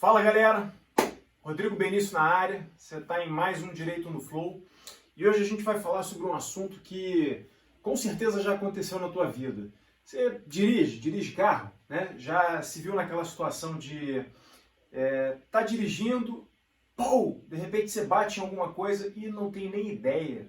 Fala galera, Rodrigo Benício na área, você está em mais um Direito no Flow e hoje a gente vai falar sobre um assunto que com certeza já aconteceu na tua vida. Você dirige carro, né? Já se viu naquela situação de tá dirigindo, pô, de repente você bate em alguma coisa e não tem nem ideia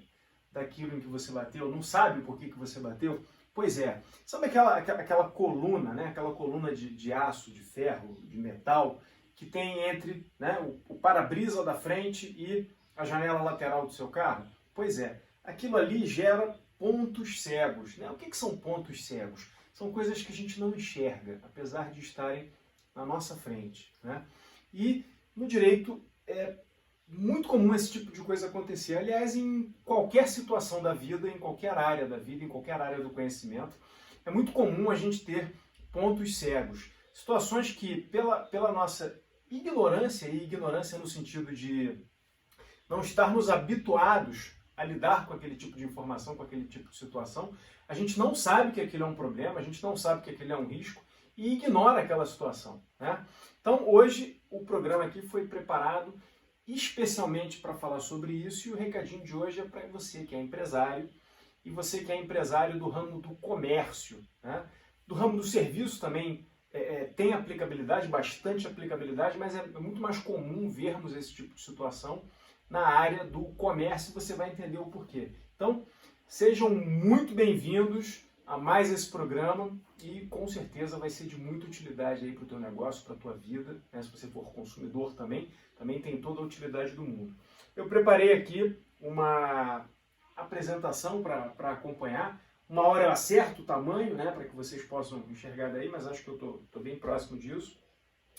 daquilo em que você bateu, não sabe por que você bateu? Pois é, sabe aquela coluna, né? Aquela coluna de aço, de ferro, de metal, que tem entre, né, o para-brisa da frente e a janela lateral do seu carro? Pois é, aquilo ali gera pontos cegos, né? O que são pontos cegos? São coisas que a gente não enxerga, apesar de estarem na nossa frente, né? E no direito é muito comum esse tipo de coisa acontecer. Aliás, em qualquer situação da vida, em qualquer área da vida, em qualquer área do conhecimento, é muito comum a gente ter pontos cegos. Situações que, pela nossa ignorância, e ignorância no sentido de não estarmos habituados a lidar com aquele tipo de informação, com aquele tipo de situação, a gente não sabe que aquilo é um problema, a gente não sabe que aquilo é um risco e ignora aquela situação, né? Então, hoje, o programa aqui foi preparado especialmente para falar sobre isso, e o recadinho de hoje é para você que é empresário, e você que é empresário do ramo do comércio, né? Do ramo do serviço também tem aplicabilidade, bastante aplicabilidade, mas é muito mais comum vermos esse tipo de situação na área do comércio, e você vai entender o porquê. Então, sejam muito bem-vindos a mais esse programa, e com certeza vai ser de muita utilidade aí para o teu negócio, para a tua vida, né? Se você for consumidor também tem toda a utilidade do mundo. Eu preparei aqui uma apresentação para acompanhar. Uma hora eu acerto o tamanho, né, para que vocês possam enxergar daí, mas acho que eu estou bem próximo disso.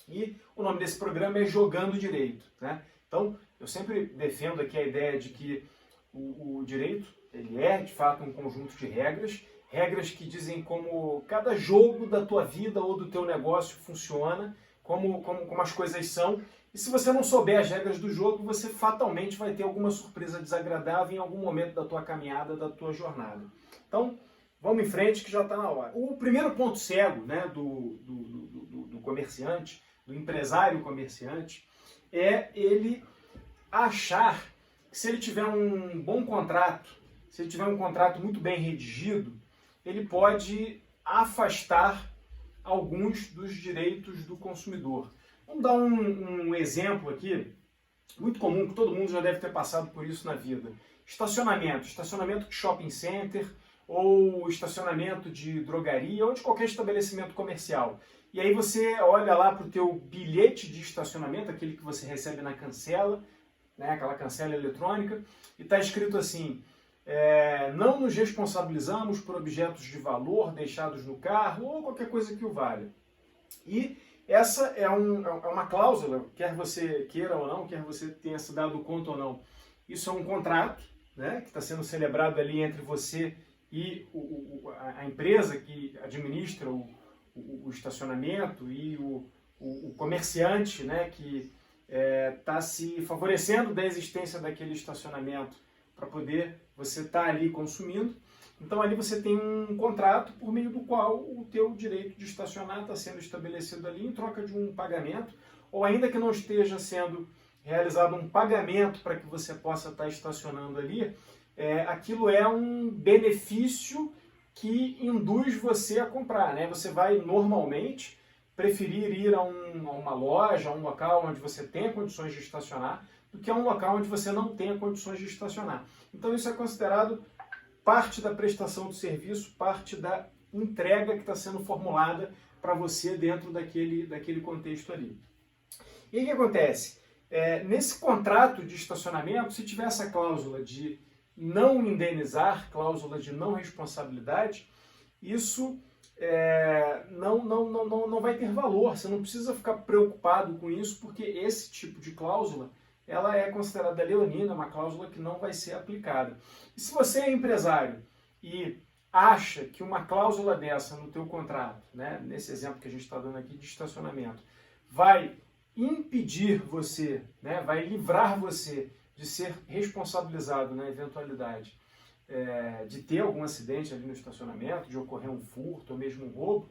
E o nome desse programa é Jogando Direito, né? Então, eu sempre defendo aqui a ideia de que o direito, ele é de fato um conjunto de regras que dizem como cada jogo da tua vida ou do teu negócio funciona, como as coisas são. E se você não souber as regras do jogo, você fatalmente vai ter alguma surpresa desagradável em algum momento da tua caminhada, da tua jornada. Então, vamos em frente que já está na hora. O primeiro ponto cego, né, do comerciante, do empresário comerciante, é ele achar que se ele tiver um bom contrato, se ele tiver um contrato muito bem redigido, ele pode afastar alguns dos direitos do consumidor. Vamos dar um exemplo aqui, muito comum, que todo mundo já deve ter passado por isso na vida. Estacionamento de shopping center, ou estacionamento de drogaria, ou de qualquer estabelecimento comercial. E aí você olha lá para o teu bilhete de estacionamento, aquele que você recebe na cancela, né, aquela cancela eletrônica, e está escrito assim: não nos responsabilizamos por objetos de valor deixados no carro, ou qualquer coisa que o valha. E essa é uma cláusula, quer você queira ou não, quer você tenha se dado conta ou não. Isso é um contrato, né, que está sendo celebrado ali entre você e a empresa que administra o estacionamento e o comerciante, né, que está se favorecendo da existência daquele estacionamento para poder você estar ali consumindo. Então ali você tem um contrato por meio do qual o teu direito de estacionar está sendo estabelecido ali em troca de um pagamento, ou ainda que não esteja sendo realizado um pagamento para que você possa estar estacionando ali, aquilo é um benefício que induz você a comprar, né? Você vai normalmente preferir ir a uma loja, a um local onde você tenha condições de estacionar, do que a um local onde você não tenha condições de estacionar. Então isso é considerado parte da prestação do serviço, parte da entrega que está sendo formulada para você dentro daquele contexto ali. E aí o que acontece? Nesse contrato de estacionamento, se tiver essa cláusula de não indenizar, cláusula de não responsabilidade, isso não vai ter valor. Você não precisa ficar preocupado com isso, porque esse tipo de cláusula ela é considerada leonina, uma cláusula que não vai ser aplicada. E se você é empresário e acha que uma cláusula dessa no teu contrato, né, nesse exemplo que a gente está dando aqui de estacionamento, vai impedir você, né, vai livrar você de ser responsabilizado na eventualidade de ter algum acidente ali no estacionamento, de ocorrer um furto ou mesmo um roubo,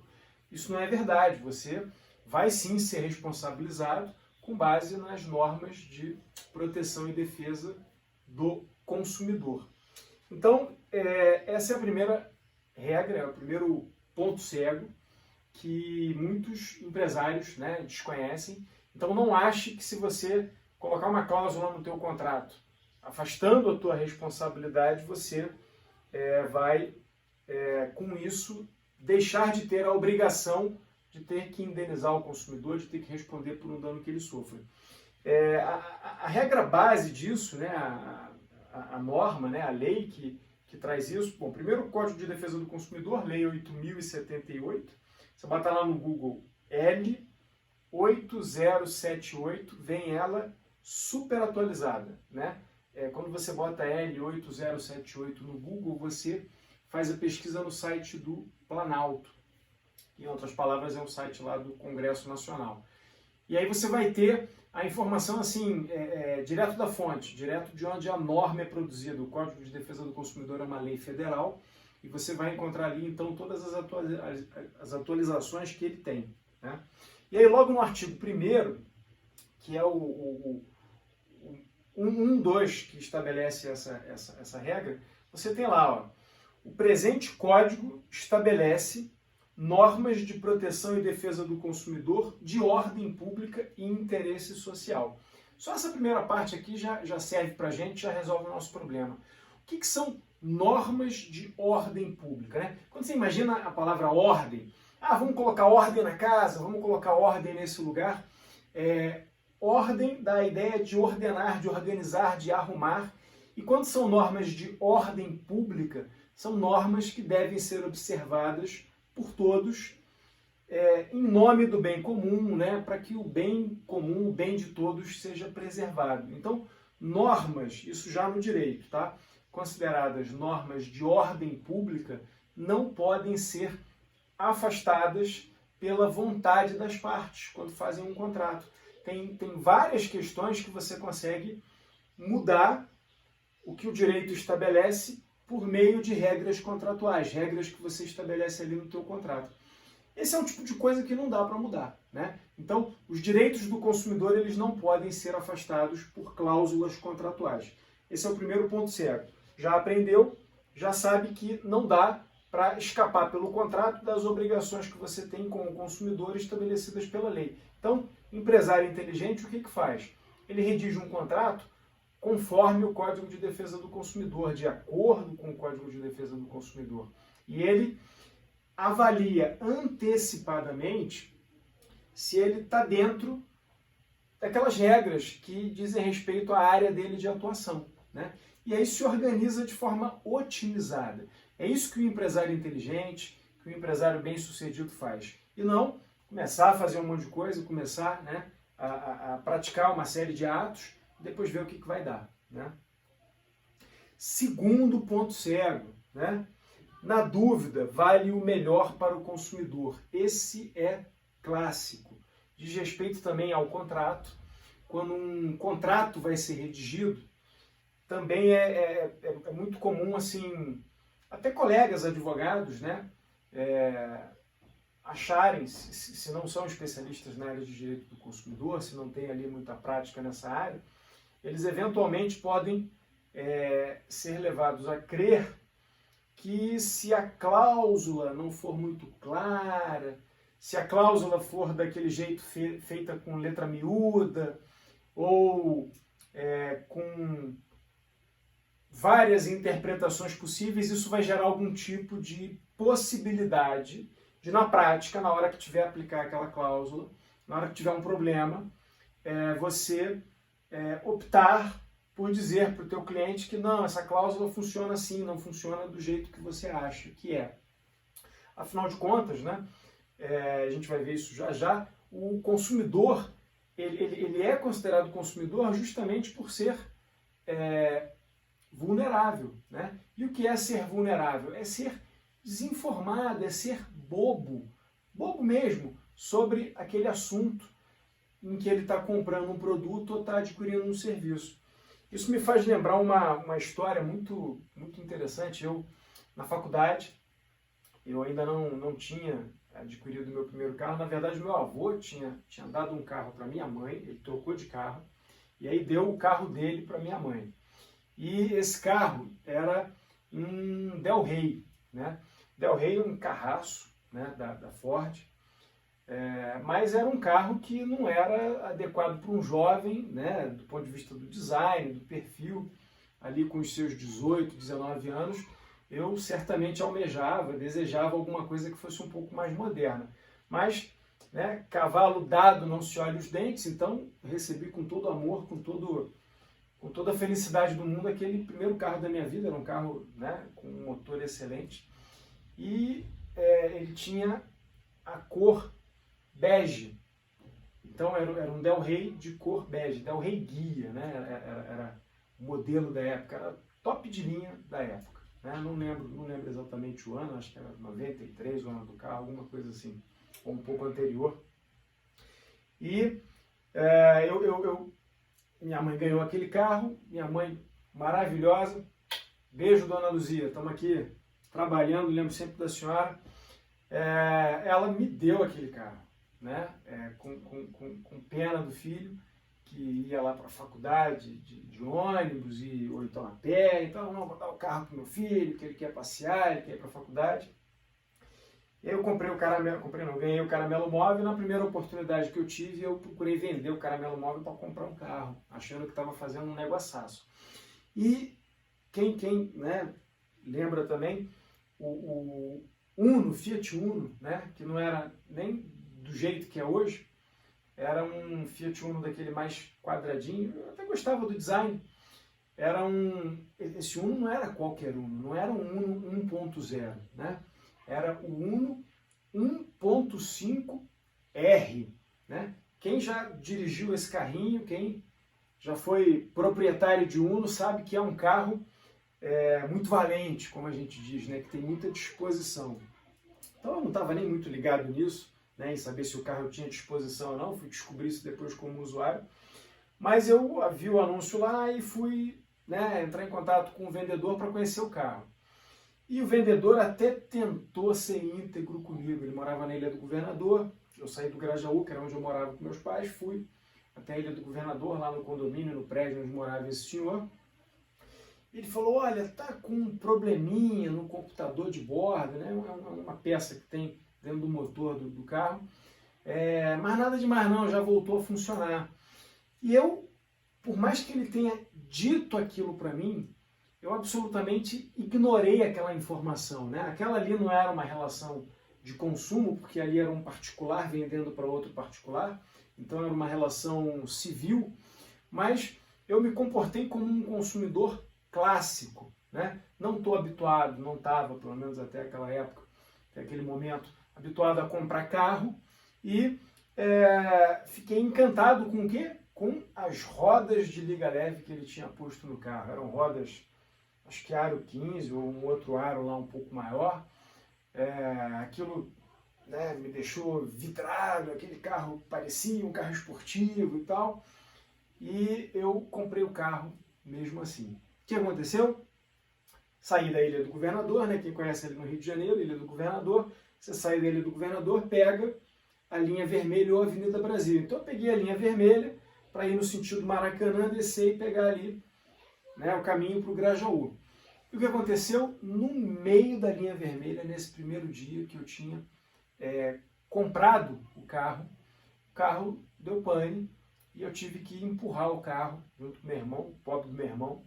isso não é verdade. Você vai sim ser responsabilizado com base nas normas de proteção e defesa do consumidor. Então, essa é a primeira regra, é o primeiro ponto cego que muitos empresários, né, desconhecem. Então, não ache que se você colocar uma cláusula no teu contrato, afastando a tua responsabilidade, você vai, com isso, deixar de ter a obrigação de ter que indenizar o consumidor, de ter que responder por um dano que ele sofre. A regra base disso, né, a norma, né, a lei que traz isso, bom, primeiro o Código de Defesa do Consumidor, Lei 8.078, você bota lá no Google L8078, vem ela super atualizada, né? Quando você bota L8078 no Google, você faz a pesquisa no site do Planalto. Em outras palavras, é um site lá do Congresso Nacional. E aí você vai ter a informação assim, direto da fonte, direto de onde a norma é produzida. O Código de Defesa do Consumidor é uma lei federal e você vai encontrar ali, então, todas as atualizações que ele tem, né? E aí, logo no artigo 1º, que é o 1.2, que estabelece essa regra, você tem lá, ó, o presente código estabelece normas de proteção e defesa do consumidor de ordem pública e interesse social. Só essa primeira parte aqui já serve para a gente, já resolve o nosso problema. O que são normas de ordem pública, né? Quando você imagina a palavra ordem, vamos colocar ordem na casa, vamos colocar ordem nesse lugar. Ordem dá a ideia de ordenar, de organizar, de arrumar. E quando são normas de ordem pública, são normas que devem ser observadas por todos, em nome do bem comum, né, para que o bem comum, o bem de todos, seja preservado. Então, normas, isso já no direito, tá? Consideradas normas de ordem pública, não podem ser afastadas pela vontade das partes, quando fazem um contrato. Tem várias questões que você consegue mudar o que o direito estabelece por meio de regras contratuais, regras que você estabelece ali no teu contrato. Esse é um tipo de coisa que não dá para mudar, né? Então, os direitos do consumidor, eles não podem ser afastados por cláusulas contratuais. Esse é o primeiro ponto cego. Já aprendeu, já sabe que não dá para escapar pelo contrato das obrigações que você tem com o consumidor estabelecidas pela lei. Então, empresário inteligente, o que faz? Ele redige um contrato conforme o Código de Defesa do Consumidor, de acordo com o Código de Defesa do Consumidor. E ele avalia antecipadamente se ele está dentro daquelas regras que dizem respeito à área dele de atuação, né? E aí se organiza de forma otimizada. É isso que o empresário inteligente, que o empresário bem-sucedido faz. E não começar a fazer um monte de coisa, começar, né, a praticar uma série de atos, depois ver o que vai dar, né? Segundo ponto cego, né? Na dúvida, vale o melhor para o consumidor. Esse é clássico. Diz respeito também ao contrato. Quando um contrato vai ser redigido, também é muito comum, assim, até colegas advogados, né, acharem, se não são especialistas na área de direito do consumidor, se não tem ali muita prática nessa área, eles eventualmente podem ser levados a crer que se a cláusula não for muito clara, se a cláusula for daquele jeito feita com letra miúda, ou com várias interpretações possíveis, isso vai gerar algum tipo de possibilidade de, na prática, na hora que tiver a aplicar aquela cláusula, na hora que tiver um problema, você optar por dizer para o teu cliente que não, essa cláusula funciona assim, não funciona do jeito que você acha que é. Afinal de contas, né, a gente vai ver isso já já, o consumidor, ele é considerado consumidor justamente por ser vulnerável, né? E o que é ser vulnerável? É ser desinformado, é ser bobo mesmo, sobre aquele assunto em que ele está comprando um produto ou está adquirindo um serviço. Isso me faz lembrar uma história muito interessante. Eu, na faculdade, eu ainda não tinha adquirido o meu primeiro carro. Na verdade, meu avô tinha dado um carro para minha mãe, ele trocou de carro, e aí deu o carro dele para minha mãe. E esse carro era um Del Rey, né? Del Rey é um carraço, né, da Ford, mas era um carro que não era adequado para um jovem, né, do ponto de vista do design, do perfil, ali com os seus 18, 19 anos, eu certamente almejava, desejava alguma coisa que fosse um pouco mais moderna. Mas, né, cavalo dado não se olha os dentes, então recebi com todo amor, com toda a felicidade do mundo aquele primeiro carro da minha vida. Era um carro, né, com um motor excelente, e ele tinha a cor bege. Então era um Del Rey de cor bege, Del Rey guia, né? Era o modelo da época, era top de linha da época, né? Não lembro exatamente o ano, acho que era 93 o ano do carro, alguma coisa assim, ou um pouco anterior. E minha mãe ganhou aquele carro, minha mãe maravilhosa, beijo, dona Luzia, estamos aqui trabalhando, lembro sempre da senhora. Ela me deu aquele carro, né? Com pena do filho, que ia lá para a faculdade de ônibus, ou então a pé. Então, não, vou dar o carro para o meu filho, que ele quer passear, ele quer ir para a faculdade. E aí eu comprei o caramelo, ganhei o caramelo móvel. Na primeira oportunidade que eu tive, eu procurei vender o caramelo móvel para comprar um carro, achando que estava fazendo um negociaço. E quem né, lembra também o Uno, Fiat Uno, né, que não era nem do jeito que é hoje, era um Fiat Uno daquele mais quadradinho. Eu até gostava do design. Esse Uno não era qualquer Uno, não era um Uno 1.0, né? Era o Uno 1.5R, né? Quem já dirigiu esse carrinho, quem já foi proprietário de Uno, sabe que é um carro muito valente, como a gente diz, né? Que tem muita disposição. Então eu não estava nem muito ligado nisso, né, em saber se o carro tinha disposição ou não, fui descobrir isso depois como usuário. Mas eu vi o anúncio lá e fui, né, entrar em contato com o vendedor para conhecer o carro. E o vendedor até tentou ser íntegro comigo. Ele morava na Ilha do Governador, eu saí do Grajaú, que era onde eu morava com meus pais, fui até a Ilha do Governador, lá no condomínio, no prédio onde morava esse senhor. Ele falou, olha, tá com um probleminha no computador de bordo, né? Uma peça que tem dentro do motor do carro, mas nada demais não, já voltou a funcionar. E eu, por mais que ele tenha dito aquilo para mim, eu absolutamente ignorei aquela informação, né? Aquela ali não era uma relação de consumo, porque ali era um particular vendendo para outro particular, então era uma relação civil, mas eu me comportei como um consumidor clássico, né? Não estou habituado, não estava, pelo menos até aquela época, até aquele momento, habituado a comprar carro, e fiquei encantado com o quê? Com as rodas de liga leve que ele tinha posto no carro. Eram rodas, acho que aro 15 ou um outro aro lá um pouco maior. Aquilo, né, me deixou vidrado, aquele carro parecia um carro esportivo e tal, e eu comprei o carro mesmo assim. O que aconteceu? Saí da Ilha do Governador, né? Quem conhece ali no Rio de Janeiro, Ilha do Governador, você sai da Ilha do Governador, pega a linha vermelha ou a Avenida Brasil. Então eu peguei a linha vermelha para ir no sentido Maracanã, descer e pegar ali, né, o caminho para o Grajaú. E o que aconteceu? No meio da linha vermelha, nesse primeiro dia que eu tinha comprado o carro deu pane e eu tive que empurrar o carro junto com o meu irmão, o pobre do meu irmão,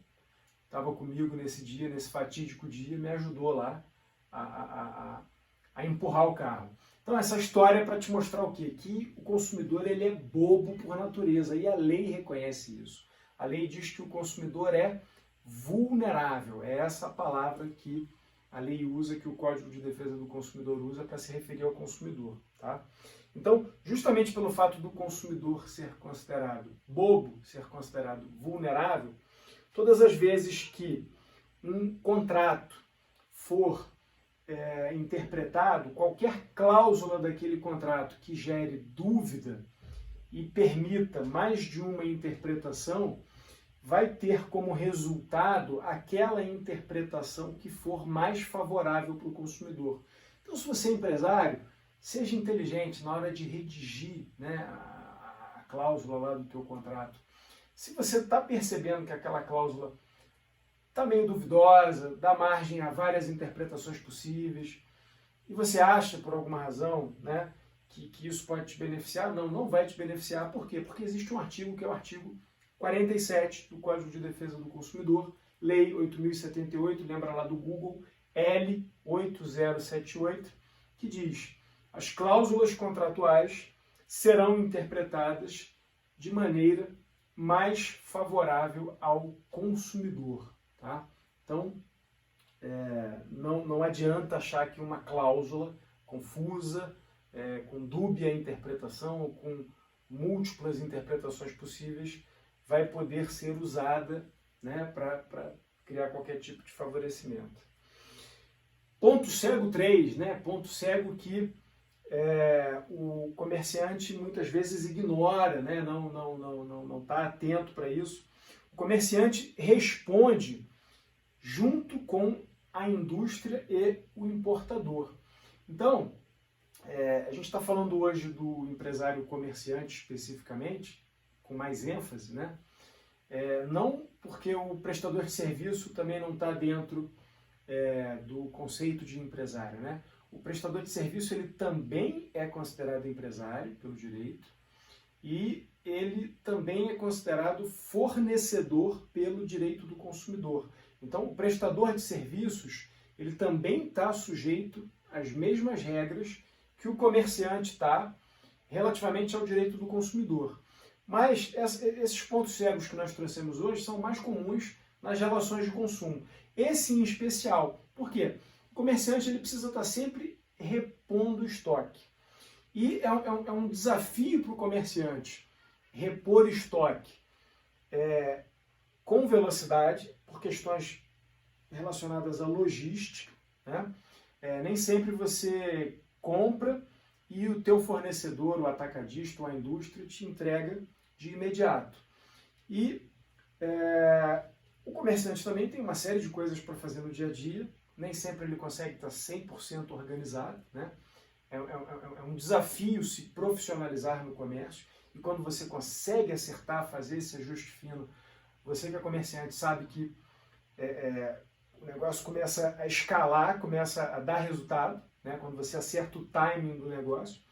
estava comigo nesse dia, nesse fatídico dia, me ajudou lá a empurrar o carro. Então essa história é para te mostrar o quê? Que o consumidor ele é bobo por natureza, e a lei reconhece isso. A lei diz que o consumidor é vulnerável, é essa palavra que a lei usa, que o Código de Defesa do Consumidor usa para se referir ao consumidor. Tá? Então, justamente pelo fato do consumidor ser considerado bobo, ser considerado vulnerável, todas as vezes que um contrato for interpretado, qualquer cláusula daquele contrato que gere dúvida e permita mais de uma interpretação, vai ter como resultado aquela interpretação que for mais favorável para o consumidor. Então, se você é empresário, seja inteligente na hora de redigir, né, a cláusula lá do teu contrato. Se você está percebendo que aquela cláusula está meio duvidosa, dá margem a várias interpretações possíveis, e você acha, por alguma razão, né, que isso pode te beneficiar, não vai te beneficiar. Por quê? Porque existe um artigo, que é o artigo 47 do Código de Defesa do Consumidor, Lei 8.078, lembra lá do Google, L8078, que diz: as cláusulas contratuais serão interpretadas de maneira mais favorável ao consumidor. Tá? Então, não adianta achar que uma cláusula confusa, com dúbia interpretação ou com múltiplas interpretações possíveis, vai poder ser usada, né, para criar qualquer tipo de favorecimento. Ponto cego 3, né? Ponto cego que o comerciante muitas vezes ignora, né? Não está atento para isso. O comerciante responde junto com a indústria e o importador. Então, a gente está falando hoje do empresário comerciante especificamente, com mais ênfase, né? Não porque o prestador de serviço também não está dentro do conceito de empresário, né? O prestador de serviço ele também é considerado empresário pelo direito e ele também é considerado fornecedor pelo direito do consumidor. Então, o prestador de serviços ele também está sujeito às mesmas regras que o comerciante está relativamente ao direito do consumidor. Mas esses pontos cegos que nós trouxemos hoje são mais comuns nas relações de consumo. Esse em especial. Por quê? O comerciante ele precisa estar sempre repondo o estoque. E é um desafio para o comerciante repor estoque com velocidade, por questões relacionadas à logística, né? Nem sempre você compra e o teu fornecedor, o atacadista ou a indústria te entrega de imediato. E o comerciante também tem uma série de coisas para fazer no dia a dia, nem sempre ele consegue estar 100% organizado, né? É um desafio se profissionalizar no comércio, e quando você consegue acertar, fazer esse ajuste fino, você que é comerciante sabe que o negócio começa a escalar, começa a dar resultado, né? Quando você acerta o timing do negócio.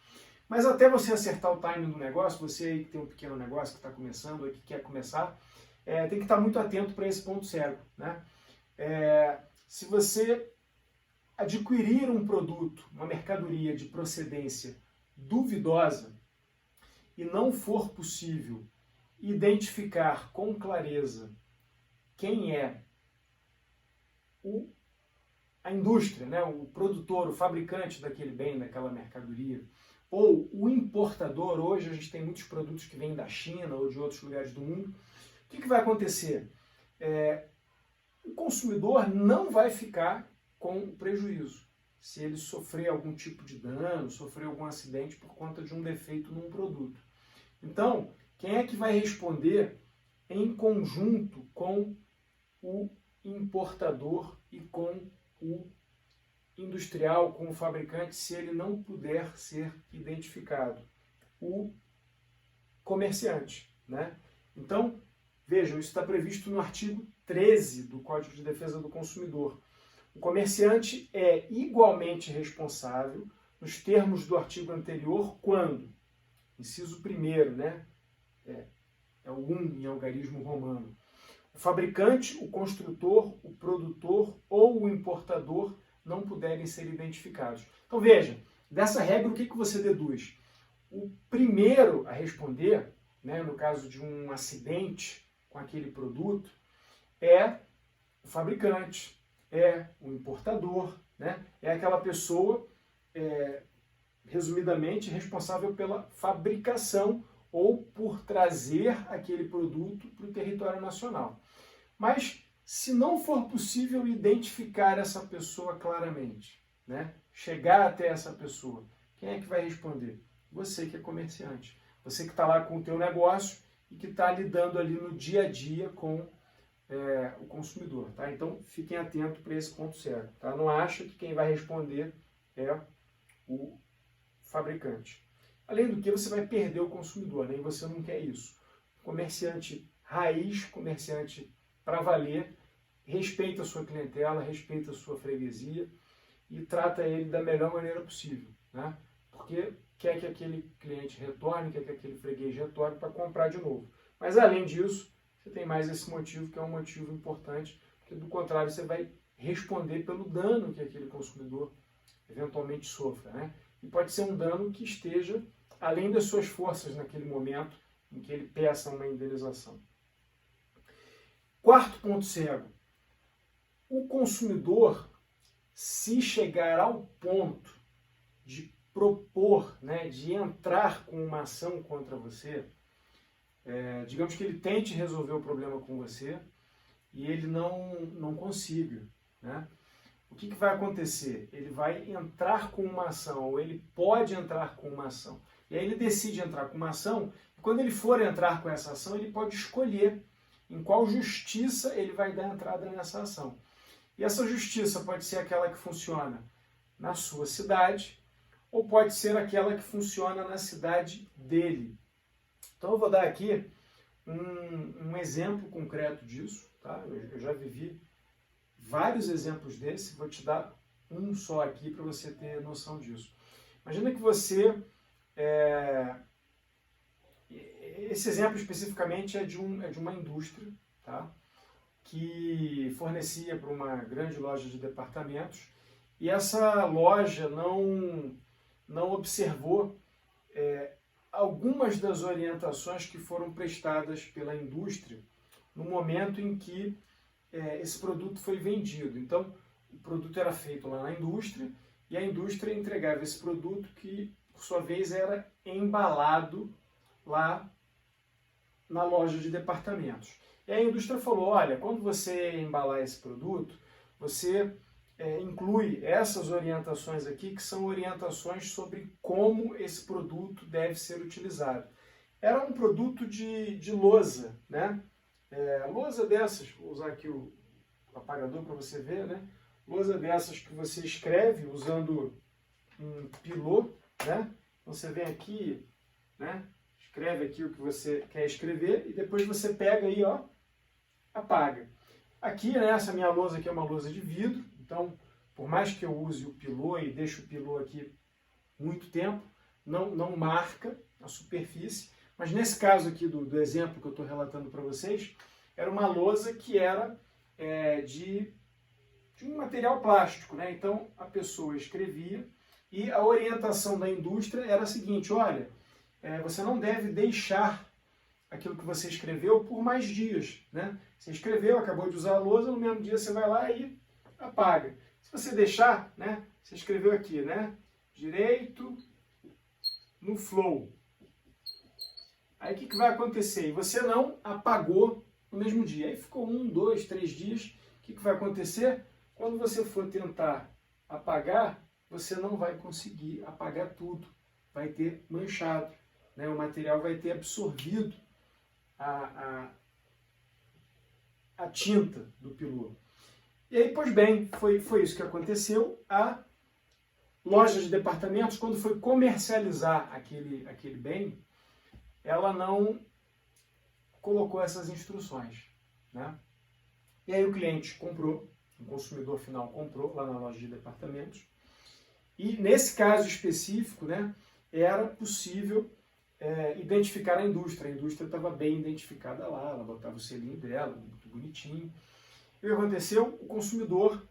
Mas até você acertar o timing do negócio, você aí que tem um pequeno negócio que está começando, ou que quer começar, tem que estar muito atento para esse ponto cego, né? Se você adquirir um produto, uma mercadoria de procedência duvidosa e não for possível identificar com clareza quem é a indústria, né, o produtor, o fabricante daquele bem, daquela mercadoria, ou o importador, hoje a gente tem muitos produtos que vêm da China ou de outros lugares do mundo, o que vai acontecer? O consumidor não vai ficar com prejuízo se ele sofrer algum tipo de dano, sofrer algum acidente por conta de um defeito num produto. Então, quem é que vai responder em conjunto com o importador e com o industrial, com o fabricante, se ele não puder ser identificado? O comerciante, né? Então, vejam, isso está previsto no artigo 13 do Código de Defesa do Consumidor. O comerciante é igualmente responsável, nos termos do artigo anterior, quando, inciso 1º, né? É o 1 em algarismo romano. O fabricante, o construtor, o produtor ou o importador não puderem ser identificados. Então veja, dessa regra o que você deduz? O primeiro a responder, né, no caso de um acidente com aquele produto, é o fabricante, é o importador, né? É aquela pessoa, resumidamente, responsável pela fabricação ou por trazer aquele produto para o território nacional. Mas, se não for possível identificar essa pessoa claramente, né? Chegar até essa pessoa, quem é que vai responder? Você que é comerciante. Você que está lá com o teu negócio e que está lidando ali no dia a dia com o consumidor, tá? Então, fiquem atentos para esse ponto cego, tá? Não acha que quem vai responder é o fabricante. Além do que, você vai perder o consumidor, né? E você não quer isso. Comerciante raiz, comerciante para valer, respeita a sua clientela, respeita a sua freguesia e trata ele da melhor maneira possível, né? Porque quer que aquele cliente retorne, quer que aquele freguês retorne para comprar de novo. Mas além disso, você tem mais esse motivo, que é um motivo importante, porque do contrário você vai responder pelo dano que aquele consumidor eventualmente sofra, né? E pode ser um dano que esteja além das suas forças naquele momento em que ele peça uma indenização. Quarto ponto cego. O consumidor, se chegar ao ponto de propor, né, de entrar com uma ação contra você, digamos que ele tente resolver o problema com você e ele não consiga, né? O que vai acontecer? Ele vai entrar com uma ação, ou ele pode entrar com uma ação. E aí ele decide entrar com uma ação, e quando ele for entrar com essa ação, ele pode escolher em qual justiça ele vai dar entrada nessa ação. E essa justiça pode ser aquela que funciona na sua cidade, ou pode ser aquela que funciona na cidade dele. Então eu vou dar aqui um exemplo concreto disso, tá? Eu já vivi vários exemplos desses, vou te dar um só aqui para você ter noção disso. Imagina que você... esse exemplo especificamente é de uma indústria, tá? Que fornecia para uma grande loja de departamentos e essa loja não observou algumas das orientações que foram prestadas pela indústria no momento em que esse produto foi vendido. Então, o produto era feito lá na indústria e a indústria entregava esse produto que, por sua vez, era embalado lá na loja de departamentos. E a indústria falou, olha, quando você embalar esse produto, você inclui essas orientações aqui, que são orientações sobre como esse produto deve ser utilizado. Era um produto de lousa, né? Lousa dessas, vou usar aqui o apagador para você ver, né? Lousa dessas que você escreve usando um pilô, né? Você vem aqui, né? Escreve aqui o que você quer escrever e depois você pega aí, ó, apaga. Aqui, né, essa minha lousa aqui é uma lousa de vidro, então, por mais que eu use o pilô e deixe o pilô aqui muito tempo, não marca a superfície. Mas nesse caso aqui do exemplo que eu estou relatando para vocês, era uma lousa que era de um material plástico, né? Então a pessoa escrevia e a orientação da indústria era a seguinte, olha, você não deve deixar aquilo que você escreveu por mais dias, né? Você escreveu, acabou de usar a lousa, no mesmo dia você vai lá e apaga. Se você deixar, né? Você escreveu aqui, né? Direito no flow. Aí o que vai acontecer? E você não apagou no mesmo dia. Aí ficou 1, 2, 3 dias. O que vai acontecer? Quando você for tentar apagar, você não vai conseguir apagar tudo. Vai ter manchado, né? O material vai ter absorvido a tinta do pilô. E aí, pois bem, foi isso que aconteceu. A loja de departamentos, quando foi comercializar aquele bem, ela não colocou essas instruções, né? E aí o cliente comprou, o consumidor final comprou lá na loja de departamentos, e nesse caso específico, né, era possível identificar a indústria estava bem identificada lá, ela botava o selinho dela, muito bonitinho. E o que aconteceu? O consumidor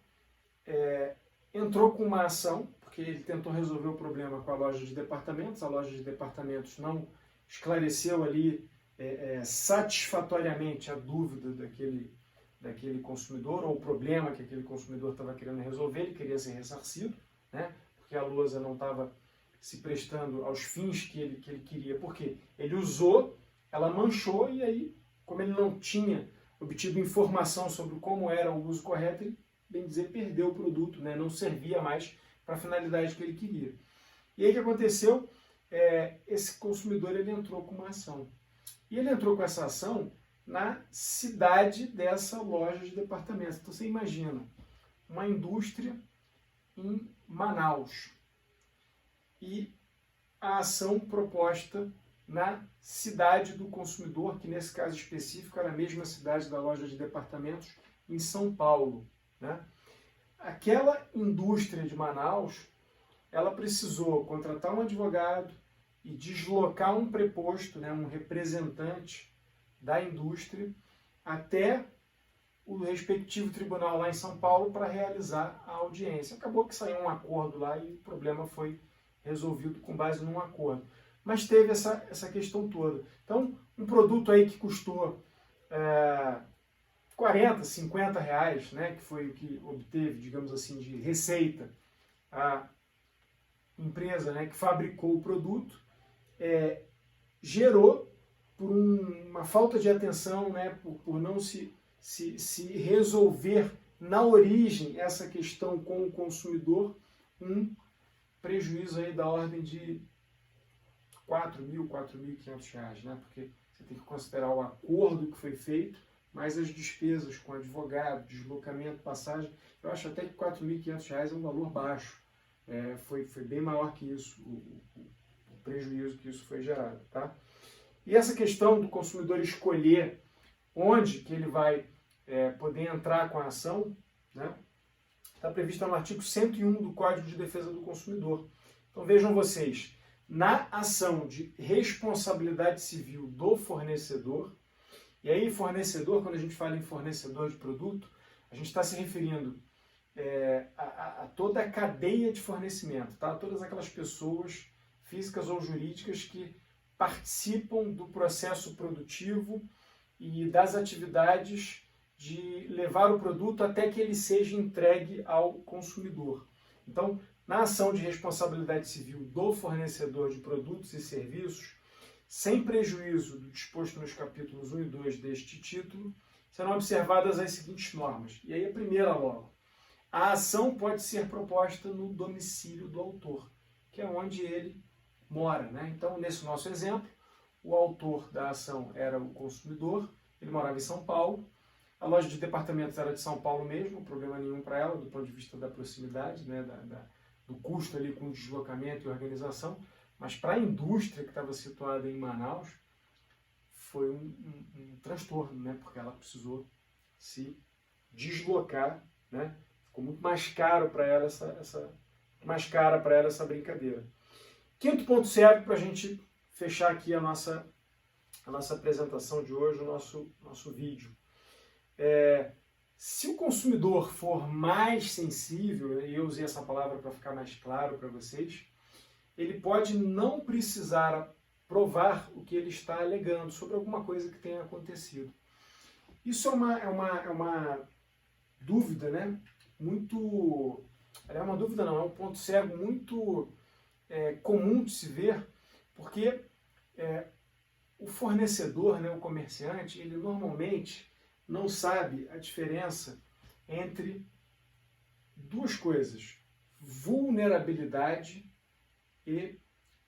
entrou com uma ação, porque ele tentou resolver o problema com a loja de departamentos, a loja de departamentos não esclareceu ali satisfatoriamente a dúvida daquele consumidor, ou o problema que aquele consumidor estava querendo resolver, ele queria ser ressarcido, né? Porque a lousa não estava se prestando aos fins que ele queria, porque ele usou, ela manchou, e aí, como ele não tinha obtido informação sobre como era o uso correto, ele, bem dizer, perdeu o produto, né? Não servia mais para a finalidade que ele queria. E aí o que aconteceu? Esse consumidor ele entrou com uma ação. E ele entrou com essa ação na cidade dessa loja de departamentos. Então você imagina, uma indústria em Manaus. E a ação proposta na cidade do consumidor, que nesse caso específico era a mesma cidade da loja de departamentos em São Paulo, né? Aquela indústria de Manaus, ela precisou contratar um advogado e deslocar um preposto, né, um representante da indústria, até o respectivo tribunal lá em São Paulo para realizar a audiência. Acabou que saiu um acordo lá e o problema foi resolvido com base num acordo. Mas teve essa questão toda. Então, um produto aí que custou 40, 50 reais, né, que foi o que obteve, digamos assim, de receita, a empresa, né, que fabricou o produto, gerou, por uma falta de atenção, né, por não se resolver na origem essa questão com o consumidor, um prejuízo aí da ordem de R$ 4.500, né? Porque você tem que considerar o acordo que foi feito, mais as despesas com advogado, deslocamento, passagem. Eu acho até que R$ 4.500 é um valor baixo. Foi bem maior que isso, o prejuízo que isso foi gerado, tá? E essa questão do consumidor escolher onde que ele vai poder entrar com a ação, né, está prevista no artigo 101 do Código de Defesa do Consumidor. Então vejam vocês, na ação de responsabilidade civil do fornecedor, e aí fornecedor, quando a gente fala em fornecedor de produto, a gente está se referindo a toda a cadeia de fornecimento, tá? Todas aquelas pessoas físicas ou jurídicas que participam do processo produtivo e das atividades de levar o produto até que ele seja entregue ao consumidor. Então, na ação de responsabilidade civil do fornecedor de produtos e serviços, sem prejuízo do disposto nos capítulos 1 e 2 deste título, serão observadas as seguintes normas. E aí a primeira logo. A ação pode ser proposta no domicílio do autor, que é onde ele mora, né? Então, nesse nosso exemplo, o autor da ação era o consumidor, ele morava em São Paulo, a loja de departamentos era de São Paulo mesmo, não problema nenhum para ela, do ponto de vista da proximidade, né? Do custo ali com deslocamento e organização, mas para a indústria que estava situada em Manaus, foi um transtorno, né? Porque ela precisou se deslocar, né? Ficou muito mais caro para ela essa brincadeira. Quinto ponto cego para a gente fechar aqui a nossa apresentação de hoje, o nosso vídeo. Se o consumidor for mais sensível, e eu usei essa palavra para ficar mais claro para vocês, ele pode não precisar provar o que ele está alegando sobre alguma coisa que tenha acontecido. Isso é uma dúvida, né? É uma dúvida não, é um ponto cego muito comum de se ver, porque o fornecedor, né, o comerciante, ele normalmente não sabe a diferença entre duas coisas: vulnerabilidade e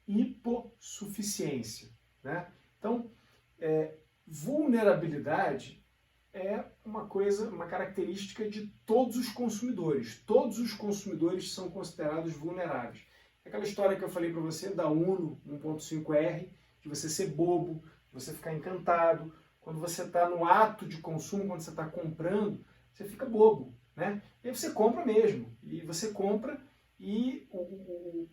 hipossuficiência, né? Então, vulnerabilidade é uma característica de todos os consumidores. Todos os consumidores são considerados vulneráveis. Aquela história que eu falei para você da UNO 1.5R, de você ser bobo, de você ficar encantado. Quando você está no ato de consumo, quando você está comprando, você fica bobo, né? E aí você compra mesmo. E você compra e o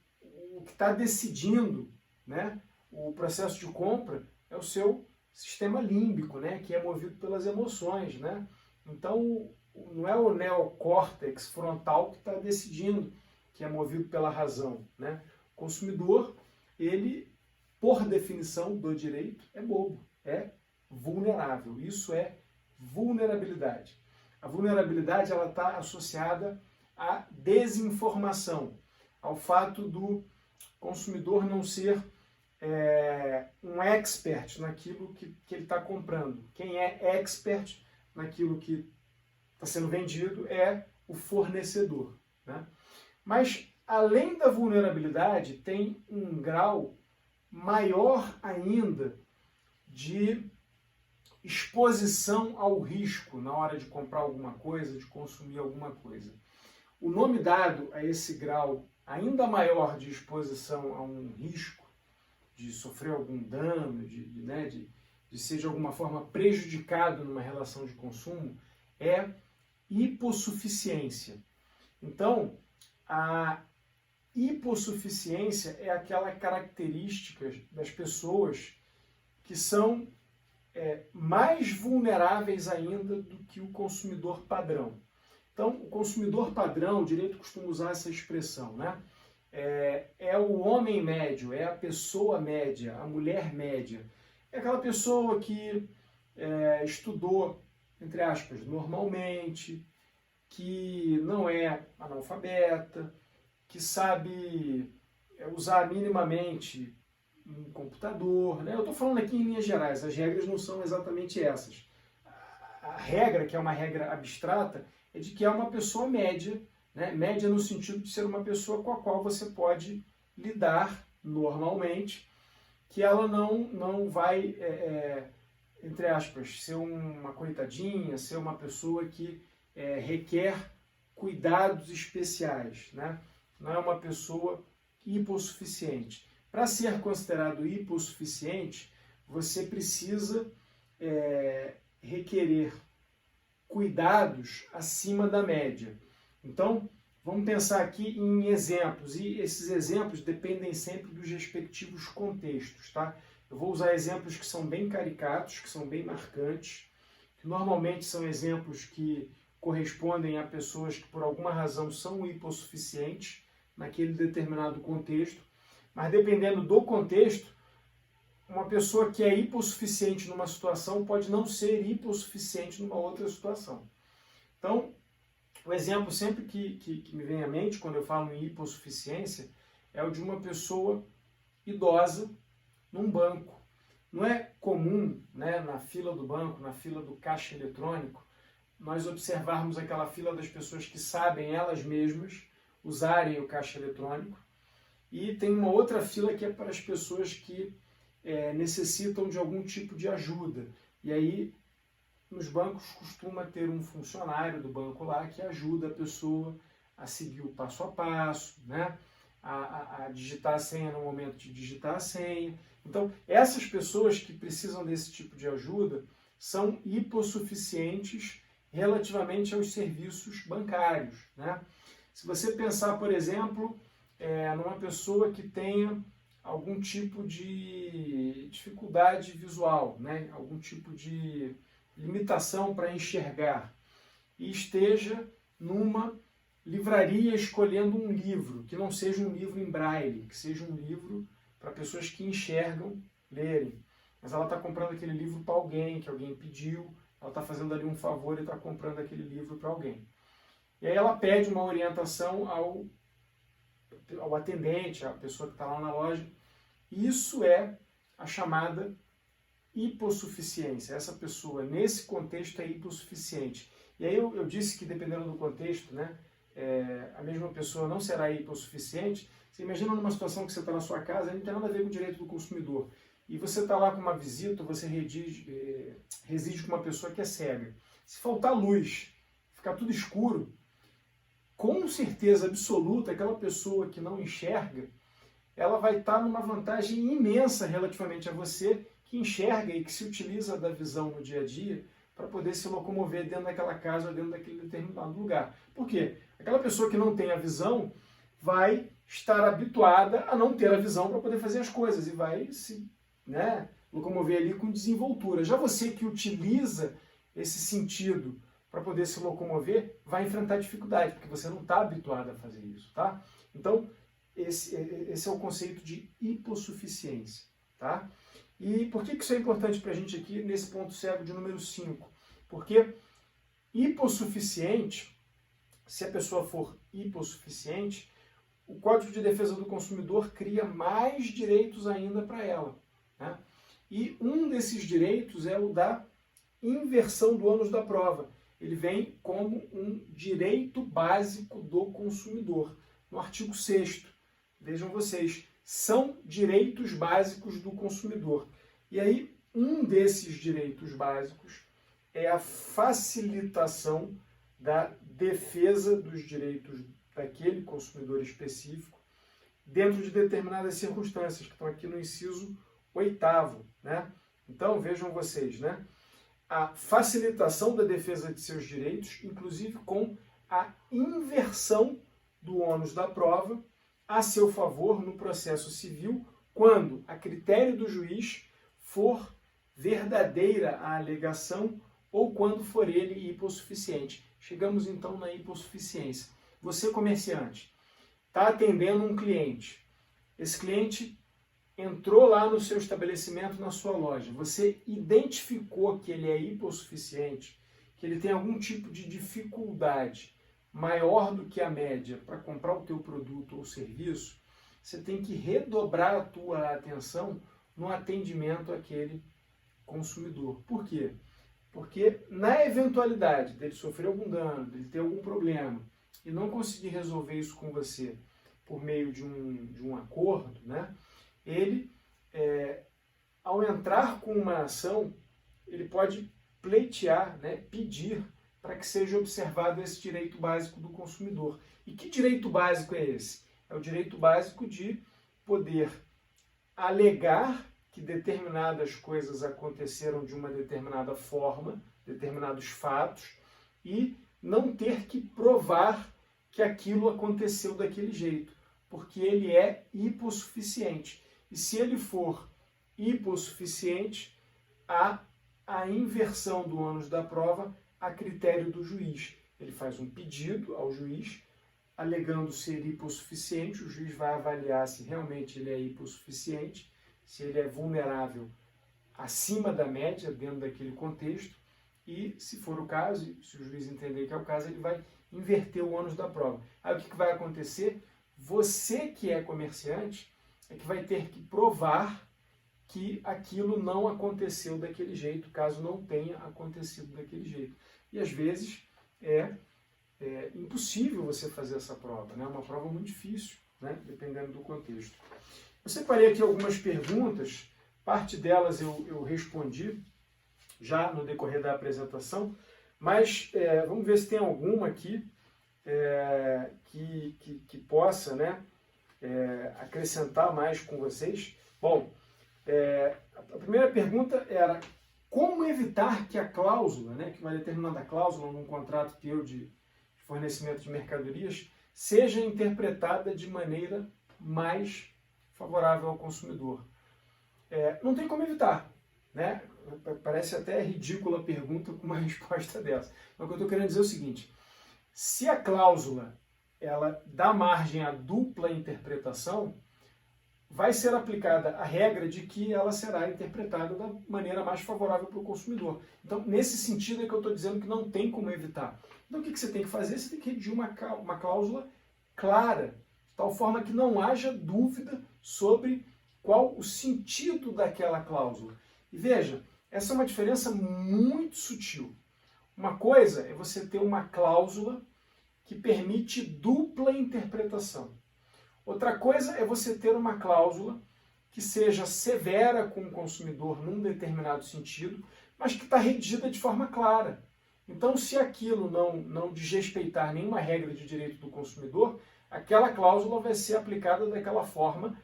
que está decidindo, né, o processo de compra é o seu sistema límbico, né, que é movido pelas emoções, né? Então, não é o neocórtex frontal que está decidindo, que é movido pela razão, né? O consumidor, ele, por definição do direito, é bobo, é vulnerável. Isso é vulnerabilidade. A vulnerabilidade ela está associada à desinformação, ao fato do consumidor não ser um expert naquilo que ele está comprando. Quem é expert naquilo que está sendo vendido é o fornecedor, né? Mas, além da vulnerabilidade, tem um grau maior ainda de exposição ao risco na hora de comprar alguma coisa, de consumir alguma coisa. O nome dado a esse grau ainda maior de exposição a um risco de sofrer algum dano, de ser de alguma forma prejudicado numa relação de consumo, é hipossuficiência. Então, a hipossuficiência é aquela característica das pessoas que são mais vulneráveis ainda do que o consumidor padrão. Então, o consumidor padrão, o direito costuma usar essa expressão, né? É o homem médio, é a pessoa média, a mulher média. É aquela pessoa que estudou, entre aspas, normalmente, que não é analfabeta, que sabe usar minimamente um computador, né? Eu estou falando aqui em linhas gerais, as regras não são exatamente essas. A regra, que é uma regra abstrata, é de que é uma pessoa média, né? Média no sentido de ser uma pessoa com a qual você pode lidar normalmente, que ela não vai, entre aspas, ser uma coitadinha, ser uma pessoa que requer cuidados especiais, né? Não é uma pessoa hipossuficiente. Para ser considerado hipossuficiente, você precisa requerer cuidados acima da média. Então, vamos pensar aqui em exemplos, e esses exemplos dependem sempre dos respectivos contextos, tá? Eu vou usar exemplos que são bem caricatos, que são bem marcantes, que normalmente são exemplos que correspondem a pessoas que por alguma razão são hipossuficientes naquele determinado contexto, mas dependendo do contexto, uma pessoa que é hipossuficiente numa situação pode não ser hipossuficiente numa outra situação. Então, o exemplo sempre que me vem à mente quando eu falo em hipossuficiência é o de uma pessoa idosa num banco. Não é comum, né, na fila do banco, na fila do caixa eletrônico, nós observarmos aquela fila das pessoas que sabem elas mesmas usarem o caixa eletrônico, e tem uma outra fila que é para as pessoas que necessitam de algum tipo de ajuda. E aí, nos bancos costuma ter um funcionário do banco lá que ajuda a pessoa a seguir o passo a passo, né? a digitar a senha no momento de digitar a senha. Então, essas pessoas que precisam desse tipo de ajuda são hipossuficientes relativamente aos serviços bancários, né? Se você pensar, por exemplo, numa pessoa que tenha algum tipo de dificuldade visual, né? Algum tipo de limitação para enxergar, e esteja numa livraria escolhendo um livro, que não seja um livro em braille, que seja um livro para pessoas que enxergam lerem. Mas ela está comprando aquele livro para alguém, que alguém pediu, ela está fazendo ali um favor e está comprando aquele livro para alguém. E aí ela pede uma orientação ao atendente, à pessoa que está lá na loja. Isso é a chamada hipossuficiência. Essa pessoa, nesse contexto, é hipossuficiente. E aí eu disse que, dependendo do contexto, né, a mesma pessoa não será hipossuficiente. Você imagina numa situação que você está na sua casa, não tem nada a ver com o direito do consumidor, e você está lá com uma visita, você reside com uma pessoa que é cega. Se faltar luz, ficar tudo escuro, com certeza absoluta, aquela pessoa que não enxerga, ela vai estar numa vantagem imensa relativamente a você, que enxerga e que se utiliza da visão no dia a dia para poder se locomover dentro daquela casa ou dentro daquele determinado lugar. Por quê? Aquela pessoa que não tem a visão vai estar habituada a não ter a visão para poder fazer as coisas e vai se locomover ali com desenvoltura. Já você que utiliza esse sentido para poder se locomover, vai enfrentar dificuldade, porque você não está habituado a fazer isso, tá? Então, esse é o conceito de hipossuficiência, tá? E por que isso é importante para a gente aqui nesse ponto cego de número 5? Porque hipossuficiente, se a pessoa for hipossuficiente, o Código de Defesa do Consumidor cria mais direitos ainda para ela, né? E um desses direitos é o da inversão do ônus da prova. Ele vem como um direito básico do consumidor. No artigo 6º, vejam vocês, são direitos básicos do consumidor. E aí, um desses direitos básicos é a facilitação da defesa dos direitos daquele consumidor específico dentro de determinadas circunstâncias, que estão aqui no inciso 8º, né? Então, vejam vocês, né? A facilitação da defesa de seus direitos, inclusive com a inversão do ônus da prova a seu favor no processo civil, quando, a critério do juiz, for verdadeira a alegação ou quando for ele hipossuficiente. Chegamos então na hipossuficiência. Você, comerciante, está atendendo um cliente. Esse cliente entrou lá no seu estabelecimento, na sua loja. Você identificou que ele é hipossuficiente, que ele tem algum tipo de dificuldade maior do que a média para comprar o teu produto ou serviço. Você tem que redobrar a tua atenção no atendimento àquele consumidor. Por quê? Porque na eventualidade dele sofrer algum dano, dele ter algum problema e não conseguir resolver isso com você por meio de um acordo, né? Ele, ao entrar com uma ação, ele pode pleitear, né, pedir para que seja observado esse direito básico do consumidor. E que direito básico é esse? É o direito básico de poder alegar que determinadas coisas aconteceram de uma determinada forma, determinados fatos, e não ter que provar que aquilo aconteceu daquele jeito, porque ele é hipossuficiente. E se ele for hipossuficiente, há a inversão do ônus da prova a critério do juiz. Ele faz um pedido ao juiz, alegando ser hipossuficiente, o juiz vai avaliar se realmente ele é hipossuficiente, se ele é vulnerável acima da média dentro daquele contexto, e, se for o caso, se o juiz entender que é o caso, ele vai inverter o ônus da prova. Aí o que vai acontecer? Você que é comerciante é que vai ter que provar que aquilo não aconteceu daquele jeito, caso não tenha acontecido daquele jeito. E às vezes é impossível você fazer essa prova, né? É uma prova muito difícil, né? Dependendo do contexto. Eu separei aqui algumas perguntas, parte delas eu respondi já no decorrer da apresentação, mas vamos ver se tem alguma aqui que possa, né, acrescentar mais com vocês. Bom, a primeira pergunta era como evitar que a cláusula, né, que uma determinada cláusula num contrato teu de fornecimento de mercadorias seja interpretada de maneira mais favorável ao consumidor. Não tem como evitar, né? Parece até ridícula a pergunta com uma resposta dessa. Mas o que eu estou querendo dizer é o seguinte: se a cláusula ela dá margem à dupla interpretação, vai ser aplicada a regra de que ela será interpretada da maneira mais favorável para o consumidor. Então, nesse sentido é que eu estou dizendo que não tem como evitar. Então, o que você tem que fazer? Você tem que redigir uma cláusula clara, de tal forma que não haja dúvida sobre qual o sentido daquela cláusula. E veja, essa é uma diferença muito sutil. Uma coisa é você ter uma cláusula que permite dupla interpretação. Outra coisa é você ter uma cláusula que seja severa com o consumidor num determinado sentido, mas que está redigida de forma clara. Então, se aquilo não desrespeitar nenhuma regra de direito do consumidor, aquela cláusula vai ser aplicada daquela forma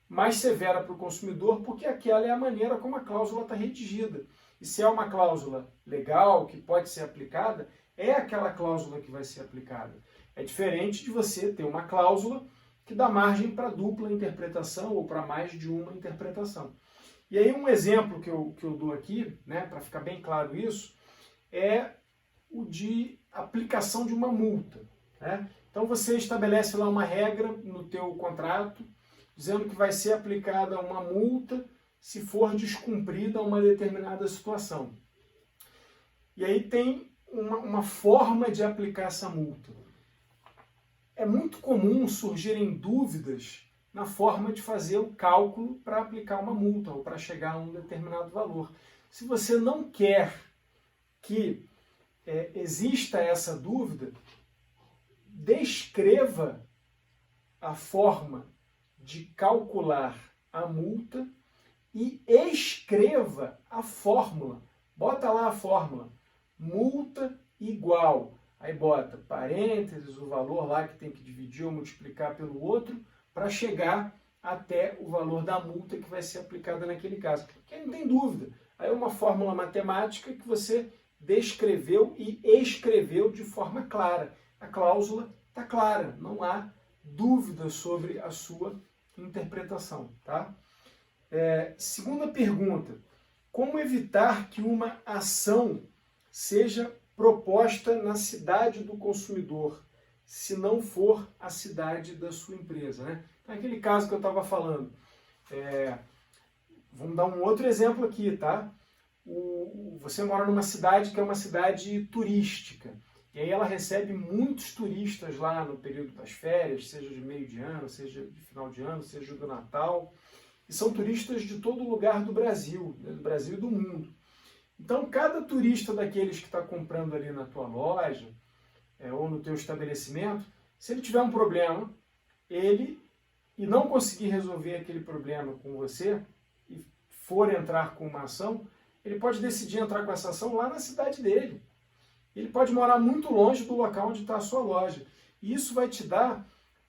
mais severa para o consumidor, porque aquela é a maneira como a cláusula está redigida. E se é uma cláusula legal, que pode ser aplicada, é aquela cláusula que vai ser aplicada. É diferente de você ter uma cláusula que dá margem para dupla interpretação ou para mais de uma interpretação. E aí um exemplo que eu dou aqui, né, para ficar bem claro isso, é o de aplicação de uma multa, né? Então você estabelece lá uma regra no teu contrato, dizendo que vai ser aplicada uma multa se for descumprida uma determinada situação. E aí tem uma forma de aplicar essa multa. É muito comum surgirem dúvidas na forma de fazer o cálculo para aplicar uma multa ou para chegar a um determinado valor. Se você não quer que exista essa dúvida, descreva a forma de calcular a multa e escreva a fórmula. Bota lá a fórmula. Multa igual. Aí bota parênteses, o valor lá que tem que dividir ou multiplicar pelo outro, para chegar até o valor da multa que vai ser aplicada naquele caso. Porque não tem dúvida. Aí é uma fórmula matemática que você descreveu e escreveu de forma clara. A cláusula está clara, não há dúvida sobre a sua interpretação. Tá? Segunda pergunta, como evitar que uma ação seja proposta na cidade do consumidor, se não for a cidade da sua empresa, né? Naquele caso que eu estava falando, vamos dar um outro exemplo aqui, tá? Você mora numa cidade que é uma cidade turística, e aí ela recebe muitos turistas lá no período das férias, seja de meio de ano, seja de final de ano, seja do Natal, e são turistas de todo lugar do Brasil, né? Do Brasil e do mundo. Então, cada turista daqueles que está comprando ali na tua loja ou no teu estabelecimento, se ele tiver um problema, e não conseguir resolver aquele problema com você, e for entrar com uma ação, ele pode decidir entrar com essa ação lá na cidade dele. Ele pode morar muito longe do local onde está a sua loja. E isso vai te dar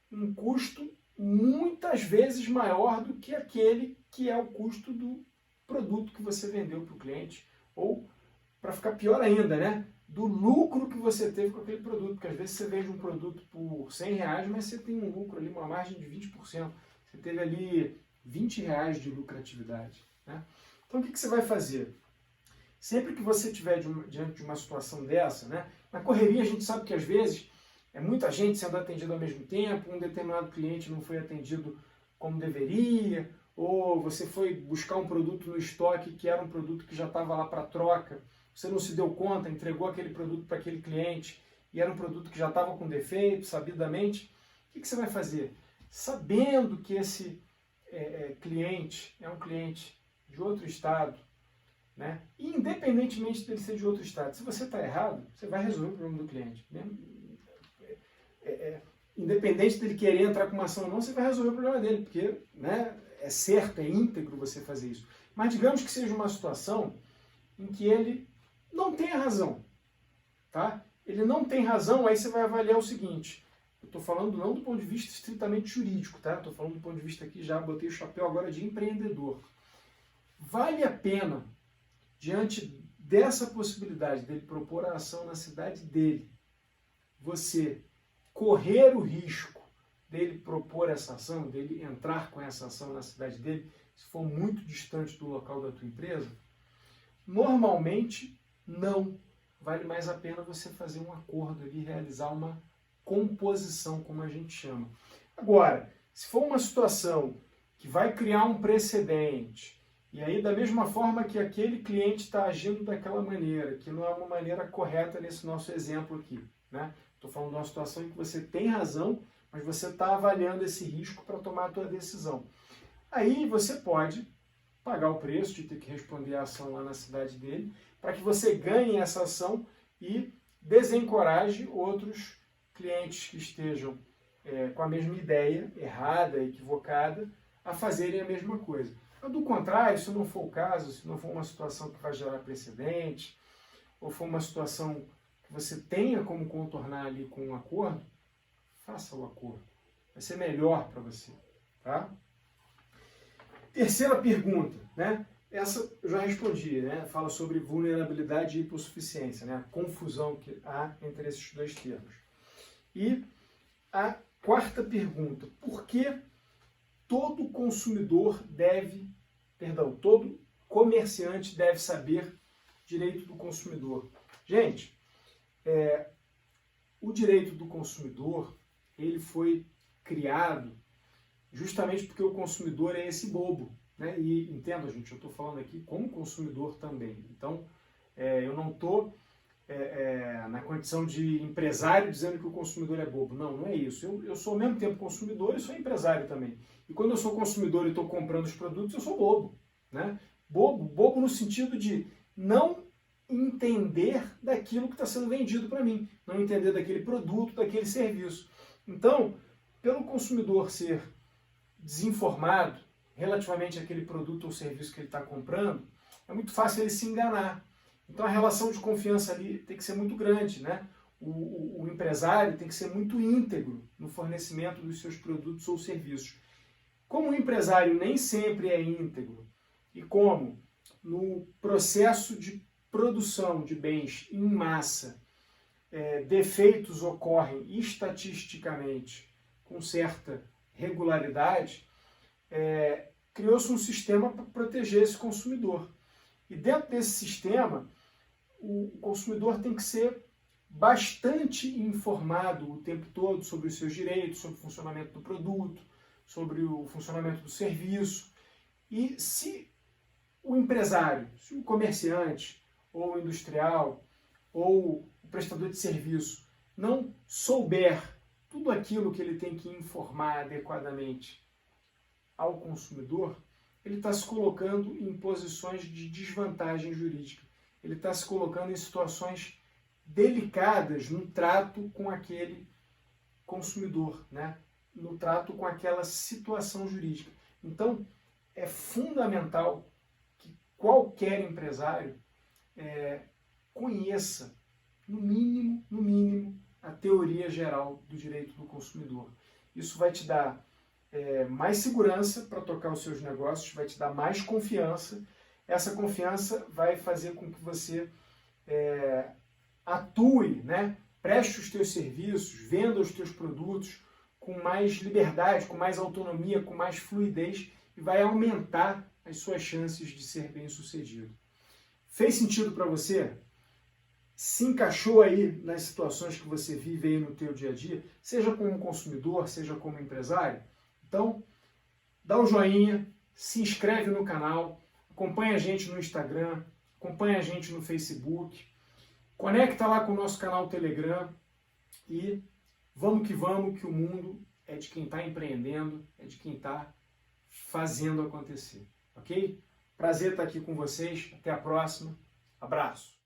um custo muitas vezes maior do que aquele que é o custo do produto que você vendeu para o cliente. Ou, para ficar pior ainda, né? Do lucro que você teve com aquele produto. Porque às vezes você vende um produto por R$100, mas você tem um lucro ali, uma margem de 20%. Você teve ali R$20 de lucratividade. Né? Então o que você vai fazer? Sempre que você estiver diante de uma situação dessa, né? Na correria a gente sabe que às vezes é muita gente sendo atendida ao mesmo tempo, um determinado cliente não foi atendido como deveria, ou você foi buscar um produto no estoque que era um produto que já estava lá para troca, você não se deu conta, entregou aquele produto para aquele cliente e era um produto que já estava com defeito, sabidamente. O que você vai fazer? Sabendo que esse cliente é um cliente de outro estado, né? E independentemente dele ser de outro estado, se você está errado, você vai resolver o problema do cliente. Né? Independente dele querer entrar com uma ação ou não, você vai resolver o problema dele, porque, né, é certo, é íntegro você fazer isso. Mas digamos que seja uma situação em que ele não tenha razão. Tá? Ele não tem razão, aí você vai avaliar o seguinte. Eu estou falando não do ponto de vista estritamente jurídico, tá? Estou falando do ponto de vista aqui, já botei o chapéu agora de empreendedor. Vale a pena, diante dessa possibilidade dele propor a ação na cidade dele, você correr o risco dele propor essa ação, dele entrar com essa ação na cidade dele, se for muito distante do local da tua empresa? Normalmente, não. Vale mais a pena você fazer um acordo ali, realizar uma composição, como a gente chama. Agora, se for uma situação que vai criar um precedente, e aí da mesma forma que aquele cliente está agindo daquela maneira, que não é uma maneira correta nesse nosso exemplo aqui, né? Estou falando de uma situação em que você tem razão, mas você está avaliando esse risco para tomar a tua decisão. Aí você pode pagar o preço de ter que responder a ação lá na cidade dele, para que você ganhe essa ação e desencoraje outros clientes que estejam com a mesma ideia, errada, equivocada, a fazerem a mesma coisa. Mas, do contrário, se não for o caso, se não for uma situação que vai gerar precedente, ou for uma situação que você tenha como contornar ali com um acordo, faça o acordo. Vai ser melhor para você. Tá? Terceira pergunta, né? Essa eu já respondi, né? Fala sobre vulnerabilidade e hipossuficiência, né? A confusão que há entre esses dois termos. E a quarta pergunta, por que todo comerciante deve saber direito do consumidor? Gente, o direito do consumidor, ele foi criado justamente porque o consumidor é esse bobo, né? E entenda, gente, eu estou falando aqui como consumidor também. Então, eu não estou na condição de empresário dizendo que o consumidor é bobo. Não, não é isso. Eu sou ao mesmo tempo consumidor e sou empresário também. E quando eu sou consumidor e estou comprando os produtos, eu sou bobo, né? Bobo no sentido de não entender daquilo que está sendo vendido para mim, não entender daquele produto, daquele serviço. Então, pelo consumidor ser desinformado relativamente àquele produto ou serviço que ele está comprando, é muito fácil ele se enganar. Então a relação de confiança ali tem que ser muito grande, né? O empresário tem que ser muito íntegro no fornecimento dos seus produtos ou serviços. Como o empresário nem sempre é íntegro e como no processo de produção de bens em massa defeitos ocorrem estatisticamente com certa regularidade, criou-se um sistema para proteger esse consumidor. E dentro desse sistema, o consumidor tem que ser bastante informado o tempo todo sobre os seus direitos, sobre o funcionamento do produto, sobre o funcionamento do serviço. E se o empresário, se o comerciante, ou o industrial, ou o prestador de serviço não souber tudo aquilo que ele tem que informar adequadamente ao consumidor, ele está se colocando em posições de desvantagem jurídica. Ele está se colocando em situações delicadas no trato com aquele consumidor, né? No trato com aquela situação jurídica. Então, é fundamental que qualquer empresário conheça, no mínimo, a teoria geral do direito do consumidor. Isso vai te dar mais segurança para tocar os seus negócios, vai te dar mais confiança. Essa confiança vai fazer com que você atue, né? Preste os teus serviços, venda os teus produtos com mais liberdade, com mais autonomia, com mais fluidez e vai aumentar as suas chances de ser bem-sucedido. Fez sentido para você? Se encaixou aí nas situações que você vive aí no teu dia a dia, seja como consumidor, seja como empresário? Então, dá um joinha, se inscreve no canal, acompanha a gente no Instagram, acompanha a gente no Facebook, conecta lá com o nosso canal Telegram e vamos, que o mundo é de quem está empreendendo, é de quem está fazendo acontecer, ok? Prazer estar aqui com vocês, até a próxima, abraço!